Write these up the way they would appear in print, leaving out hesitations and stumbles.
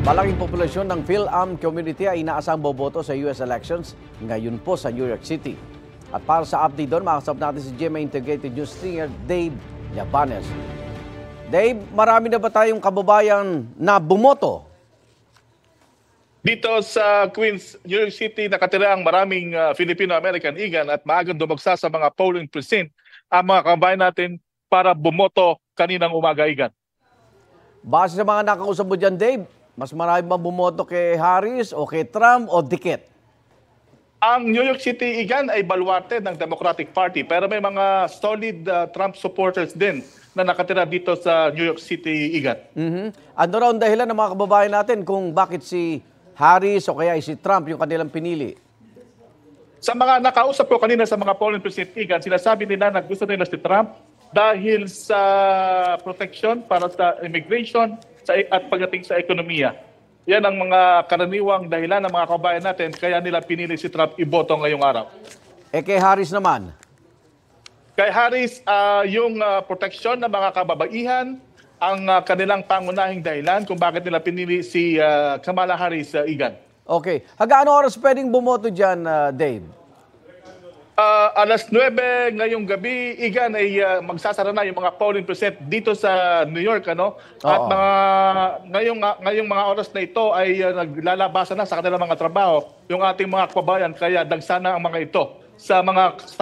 Malaking populasyon ng Phil-Am community ay inaasang boboto sa US elections ngayon po sa New York City. At para sa update doon, makasap natin si GMA Integrated News Stringer Dave Llabanes. Dave, marami na ba tayong kababayan na bumoto? Dito sa Queens, New York City, nakatira ang maraming Filipino-American igan at maagang dumagsa sa mga polling precinct ang mga kababayan natin para bumoto kaninang umaga igan. Base sa mga nakausap mo dyan, Dave, mas marami bang bumoto kay Harris o kay Trump o dikit? Ang New York City igan ay baluarte ng Democratic Party pero may mga solid Trump supporters din na nakatira dito sa New York City igan. Ano raw ang dahilan ng mga kababayan natin kung bakit si Harris o kaya si Trump yung kanilang pinili? Sa mga nakausap ko kanina sa mga polling precinct igan, sinasabi nila na gusto nila si Trump dahil sa protection para sa immigration at pagdating sa ekonomiya. Yan ang mga karaniwang dahilan ng mga kabayan natin kaya nila pinili si Trump iboto ngayong araw. Kay Harris naman? Kay Harris, yung protection ng mga kababaihan, ang kanilang pangunahing dahilan kung bakit nila pinili si Kamala Harris, igan. Okay. Hanggang ano oras pwedeng bumoto dyan, Dave? Alas 9 ngayong gabi, igan ay magsasara na yung mga polling precinct dito sa New York, ano? At ngayong mga oras na ito ay naglalabasan na sa kanilang mga trabaho yung ating mga kababayan, kaya dagsana ang mga ito sa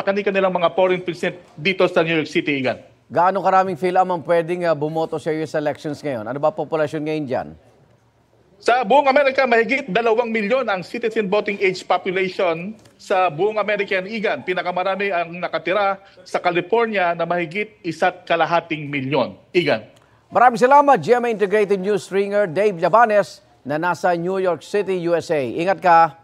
kanilang mga polling precinct dito sa New York City, igan. Gaano karaming Phil-Am ang pwedeng bumoto sa US elections ngayon? Ano ba populasyon ngayon dyan? Sa buong Amerika, mahigit 2 milyon ang citizen voting age population sa buong American igan. Pinakamarami ang nakatira sa California na mahigit 1.5 milyon igan. Maraming salamat, GMA Integrated News Stringer Dave Llabanes na nasa New York City, USA. Ingat ka.